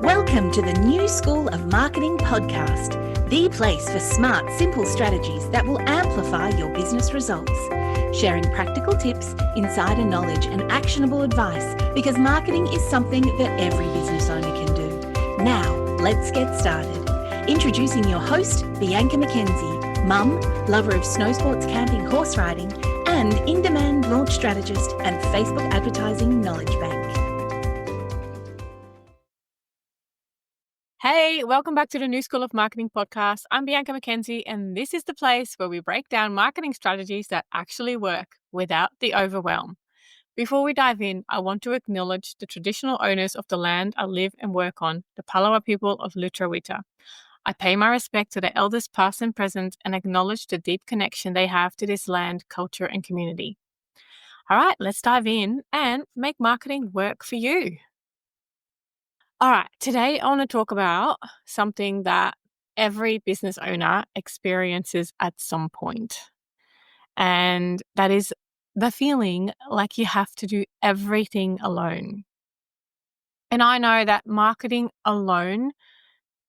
Welcome to the New School of Marketing podcast, the place for smart, simple strategies that will amplify your business results. Sharing practical tips, insider knowledge, and actionable advice because marketing is something that every business owner can do. Now, let's get started. Introducing your host, Bianca McKenzie, mum, lover of snow sports, camping, horse riding, and in-demand launch strategist and Facebook advertising knowledge bank. Hey, welcome back to the New School of Marketing podcast. I'm Bianca McKenzie, and this is the place where we break down marketing strategies that actually work without the overwhelm. Before we dive in, I want to acknowledge the traditional owners of the land I live and work on, the Palawa people of Lutruwita. I pay my respect to the elders past and present and acknowledge the deep connection they have to this land, culture, and community. All right, let's dive in and make marketing work for you. All right, today I want to talk about something that every business owner experiences at some point. And that is the feeling like you have to do everything alone. And I know that marketing alone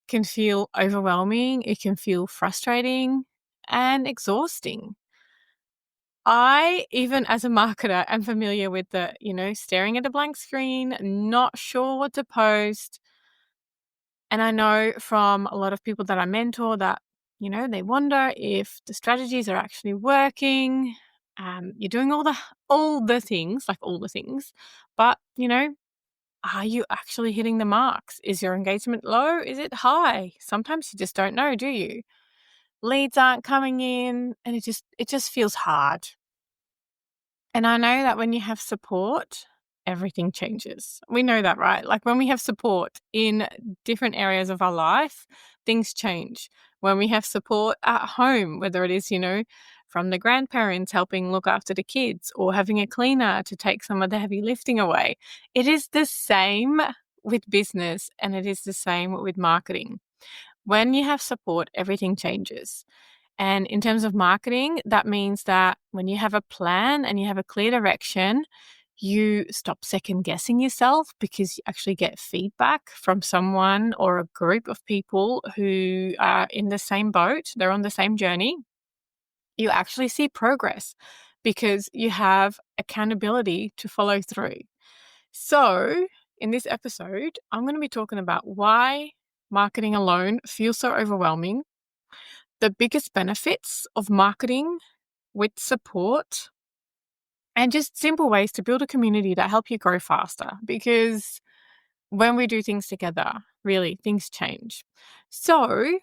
can feel overwhelming, it can feel frustrating and exhausting. I, even as a marketer, am familiar with the, staring at a blank screen, not sure what to post. And I know from a lot of people that I mentor that, they wonder if the strategies are actually working. You're doing all the things, but, are you actually hitting the marks? Is your engagement low? Is it high? Sometimes you just don't know, do you? Leads aren't coming in and it just feels hard. And I know that when you have support, everything changes. We know that, right? Like when we have support in different areas of our life, things change. When we have support at home, whether it is, from the grandparents helping look after the kids or having a cleaner to take some of the heavy lifting away, it is the same with business and it is the same with marketing. When you have support, everything changes. And in terms of marketing, that means that when you have a plan and you have a clear direction, you stop second guessing yourself because you actually get feedback from someone or a group of people who are in the same boat, they're on the same journey. You actually see progress because you have accountability to follow through. So in this episode, I'm going to be talking about why marketing alone feels so overwhelming, the biggest benefits of marketing with support, and just simple ways to build a community that help you grow faster. Because when we do things together, really, things change. So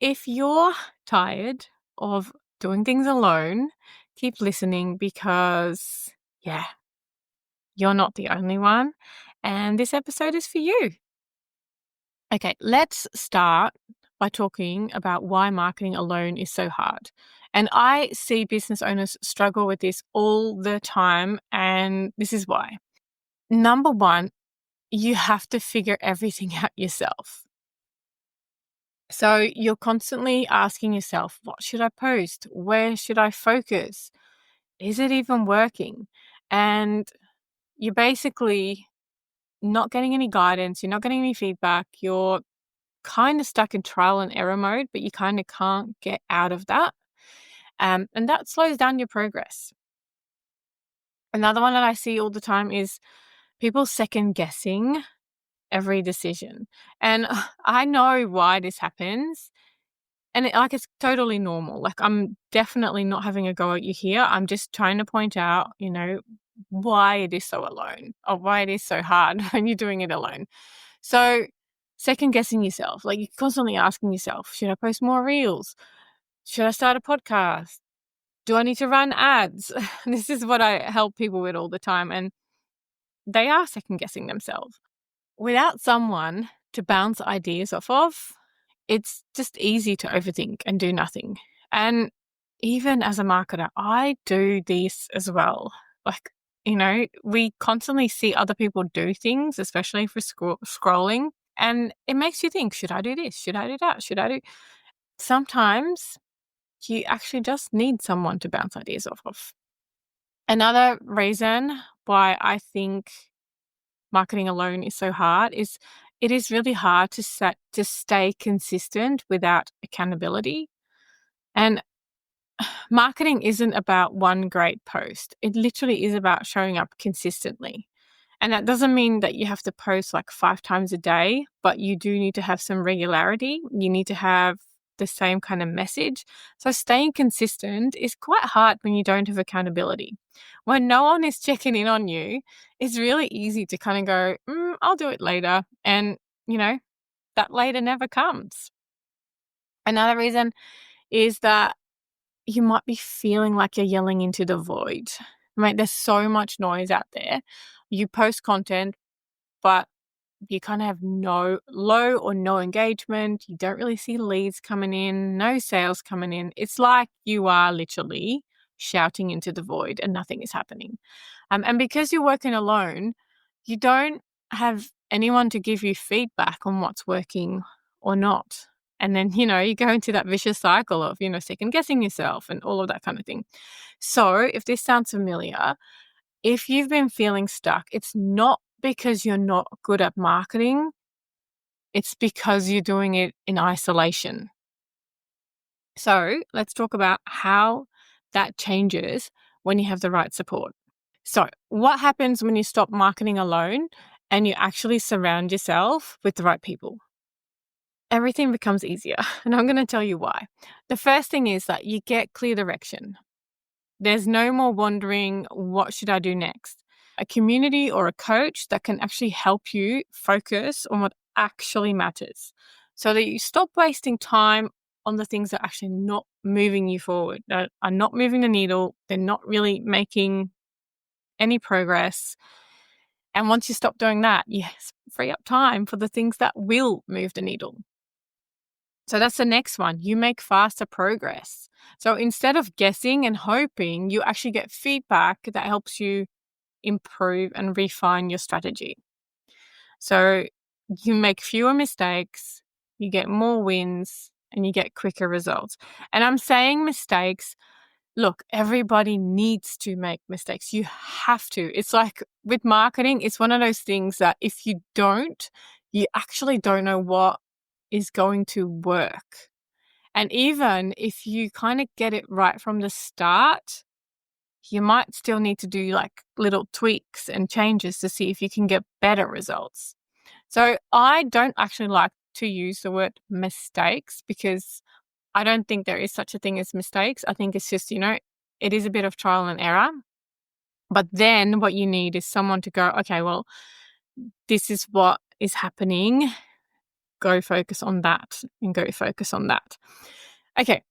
if you're tired of doing things alone, keep listening because, you're not the only one. And this episode is for you. Okay, let's start by talking about why marketing alone is so hard. And I see business owners struggle with this all the time, and this is why. Number one, you have to figure everything out yourself. So you're constantly asking yourself, what should I post? Where should I focus? Is it even working? And you're basically not getting any guidance. You're not getting any feedback. You're kind of stuck in trial and error mode, but you kind of can't get out of that. And that slows down your progress. Another one that I see all the time is people second guessing every decision. And I know why this happens. And it's totally normal. Like I'm definitely not having a go at you here. I'm just trying to point out, why it is so alone or why it is so hard when you're doing it alone. So second guessing yourself, like you're constantly asking yourself, should I post more reels? Should I start a podcast? Do I need to run ads? This is what I help people with all the time. And they are second guessing themselves. Without someone to bounce ideas off of, it's just easy to overthink and do nothing. And even as a marketer, I do this as well. Like, we constantly see other people do things, especially for scrolling. And it makes you think, should I do this? Should I do that? Sometimes you actually just need someone to bounce ideas off of. Another reason why I think marketing alone is so hard is it is really hard to stay consistent without accountability. And marketing isn't about one great post. It literally is about showing up consistently. And that doesn't mean that you have to post like 5 times a day, but you do need to have some regularity. You need to have the same kind of message. So staying consistent is quite hard when you don't have accountability. When no one is checking in on you, it's really easy to kind of go, I'll do it later. And, that later never comes. Another reason is that you might be feeling like you're yelling into the void. Right? There's so much noise out there. You post content, but you kind of have low or no engagement. You don't really see leads coming in, no sales coming in. It's like you are literally shouting into the void and nothing is happening. And because you're working alone, you don't have anyone to give you feedback on what's working or not. And then, you go into that vicious cycle of, second guessing yourself and all of that kind of thing. So if this sounds familiar, if you've been feeling stuck, it's not because you're not good at marketing. It's because you're doing it in isolation. So let's talk about how that changes when you have the right support. So what happens when you stop marketing alone and you actually surround yourself with the right people? Everything becomes easier. And I'm going to tell you why. The first thing is that you get clear direction. There's no more wondering, what should I do next? A community or a coach that can actually help you focus on what actually matters so that you stop wasting time on the things that are actually not moving you forward, that are not moving the needle. They're not really making any progress. And once you stop doing that, you free up time for the things that will move the needle. So that's the next one. You make faster progress. So instead of guessing and hoping, you actually get feedback that helps you improve and refine your strategy. So you make fewer mistakes, you get more wins, and you get quicker results. And I'm saying mistakes. Look, everybody needs to make mistakes. You have to. It's like with marketing, it's one of those things that if you don't, you actually don't know what is going to work. And even if you kind of get it right from the start, you might still need to do like little tweaks and changes to see if you can get better results. So I don't actually like to use the word mistakes because I don't think there is such a thing as mistakes. I think it's just, it is a bit of trial and error. But then what you need is someone to go, okay, well, this is what is happening. Go focus on that and go focus on that. Okay.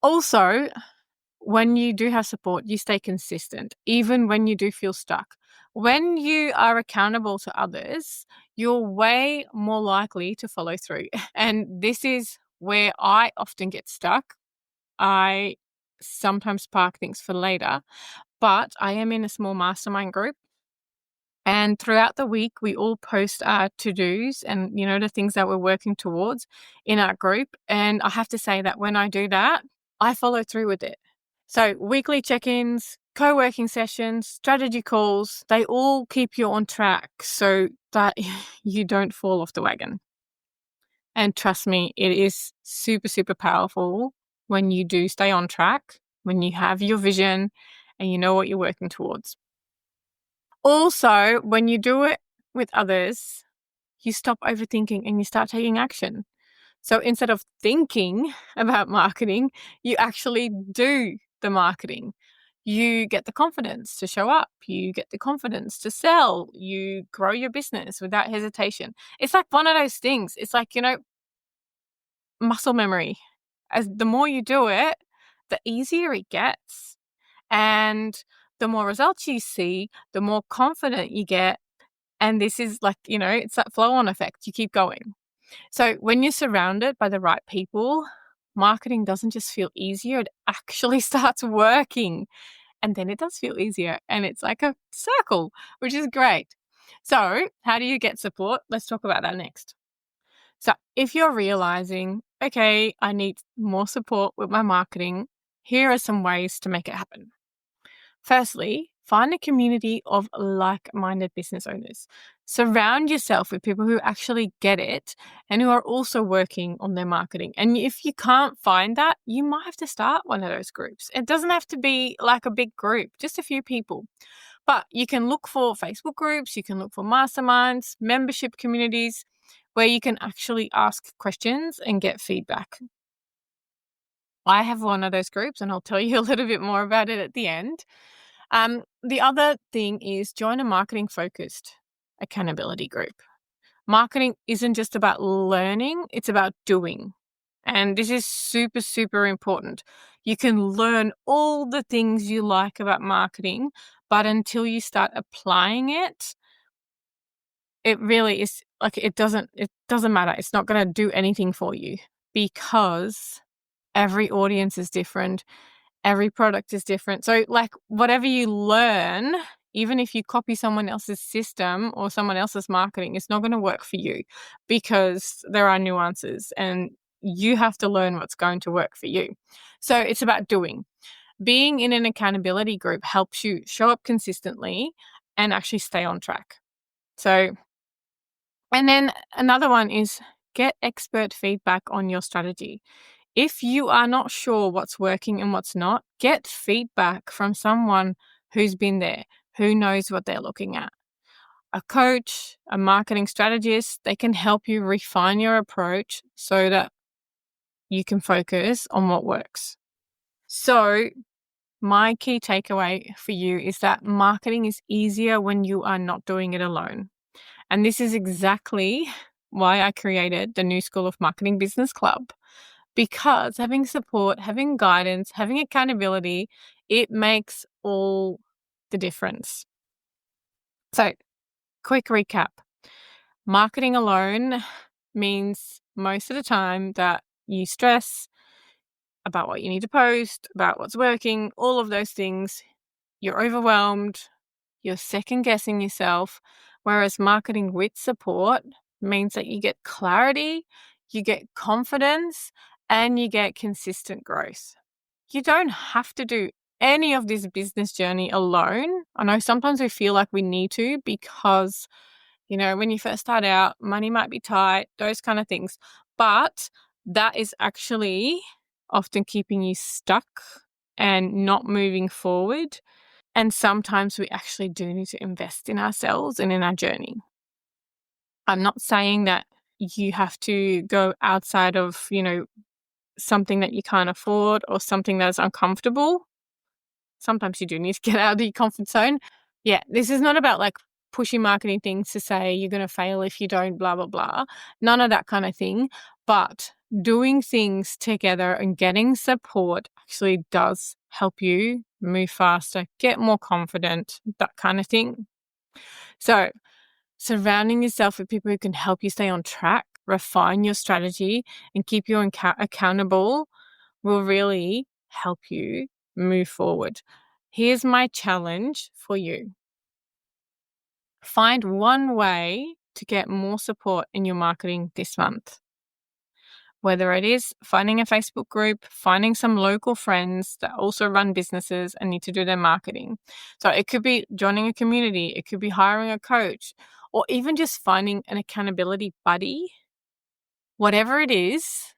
Also, when you do have support, you stay consistent, even when you do feel stuck. When you are accountable to others, you're way more likely to follow through. And this is where I often get stuck. I sometimes park things for later, but I am in a small mastermind group. And throughout the week, we all post our to-dos and, the things that we're working towards in our group. And I have to say that when I do that, I follow through with it. So weekly check-ins, co-working sessions, strategy calls, they all keep you on track so that you don't fall off the wagon. And trust me, it is super, super powerful when you do stay on track, when you have your vision and you know what you're working towards. Also, when you do it with others, you stop overthinking and you start taking action. So instead of thinking about marketing, you actually do the marketing. You get the confidence to show up. You get the confidence to sell. You grow your business without hesitation. It's like one of those things. It's like, muscle memory. As the more you do it, the easier it gets. And the more results you see, the more confident you get. And this is like, it's that flow on effect. You keep going. So when you're surrounded by the right people, marketing doesn't just feel easier, it actually starts working. And then it does feel easier. And it's like a circle, which is great. So how do you get support? Let's talk about that next. So if you're realizing, okay, I need more support with my marketing, here are some ways to make it happen. Firstly, find a community of like-minded business owners. Surround yourself with people who actually get it and who are also working on their marketing. And if you can't find that, you might have to start one of those groups. It doesn't have to be like a big group, just a few people. But you can look for Facebook groups, you can look for masterminds, membership communities where you can actually ask questions and get feedback. I have one of those groups, and I'll tell you a little bit more about it at the end. The other thing is join a marketing-focused accountability group. Marketing isn't just about learning, it's about doing. And this is super, super important. You can learn all the things you like about marketing, but until you start applying it, it really is like it doesn't matter. It's not going to do anything for you because every audience is different. Every product is different. So like whatever you learn, even if you copy someone else's system or someone else's marketing, it's not going to work for you because there are nuances and you have to learn what's going to work for you. So it's about doing. Being in an accountability group helps you show up consistently and actually stay on track. So, and then another one is get expert feedback on your strategy. If you are not sure what's working and what's not, get feedback from someone who's been there, who knows what they're looking at. A coach, a marketing strategist, they can help you refine your approach so that you can focus on what works. So, my key takeaway for you is that marketing is easier when you are not doing it alone. And this is exactly why I created the New School of Marketing Business Club. Because having support, having guidance, having accountability, it makes all the difference. So, quick recap. Marketing alone means most of the time that you stress about what you need to post, about what's working, all of those things. You're overwhelmed, you're second guessing yourself. Whereas marketing with support means that you get clarity, you get confidence, and you get consistent growth. You don't have to do any of this business journey alone. I know sometimes we feel like we need to because, when you first start out, money might be tight, those kind of things. But that is actually often keeping you stuck and not moving forward. And sometimes we actually do need to invest in ourselves and in our journey. I'm not saying that you have to go outside of, something that you can't afford or something that's uncomfortable. Sometimes you do need to get out of your comfort zone. Yeah, this is not about like pushy marketing things to say you're going to fail if you don't, blah, blah, blah. None of that kind of thing. But doing things together and getting support actually does help you move faster, get more confident, that kind of thing. So surrounding yourself with people who can help you stay on track, refine your strategy, and keep you accountable will really help you move forward. Here's my challenge for you. Find one way to get more support in your marketing this month. Whether it is finding a Facebook group, finding some local friends that also run businesses and need to do their marketing. So it could be joining a community, it could be hiring a coach, or even just finding an accountability buddy. Whatever it is,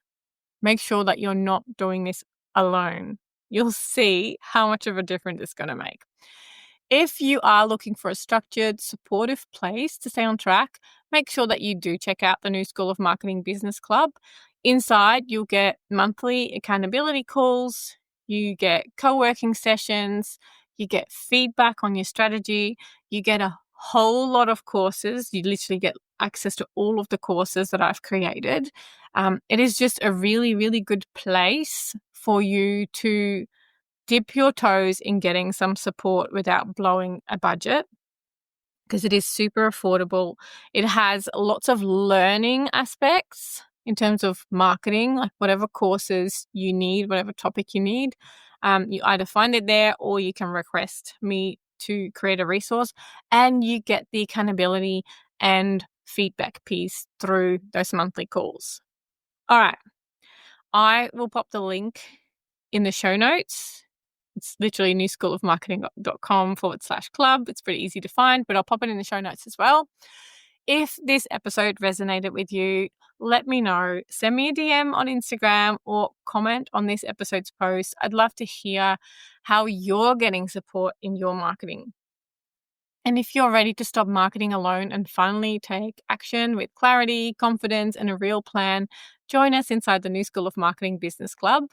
make sure that you're not doing this alone. You'll see how much of a difference it's going to make. If you are looking for a structured, supportive place to stay on track, make sure that you do check out the New School of Marketing Business Club. Inside, you'll get monthly accountability calls, you get co-working sessions, you get feedback on your strategy, you get a whole lot of courses. You literally get access to all of the courses that I've created. It is just a really, really good place for you to dip your toes in getting some support without blowing a budget, because it is super affordable. It has lots of learning aspects in terms of marketing, like whatever courses you need, whatever topic you need. You either find it there or you can request me to create a resource, and you get the accountability and feedback piece through those monthly calls. All right. I will pop the link in the show notes. It's literally newschoolofmarketing.com/club. It's pretty easy to find, but I'll pop it in the show notes as well. If this episode resonated with you, let me know. Send me a DM on Instagram or comment on this episode's post. I'd love to hear how you're getting support in your marketing. And if you're ready to stop marketing alone and finally take action with clarity, confidence, and a real plan, join us inside the New School of Marketing Business Club.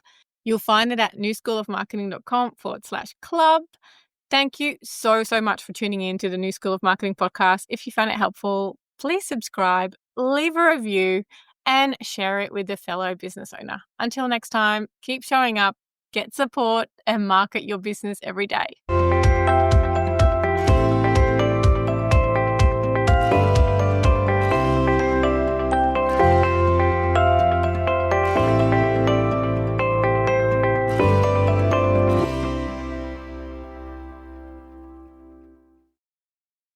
You'll find it at newschoolofmarketing.com/club. Thank you so much for tuning in to the New School of Marketing podcast. If you found it helpful, please subscribe, leave a review, and share it with a fellow business owner. Until next time, keep showing up, get support, and market your business every day.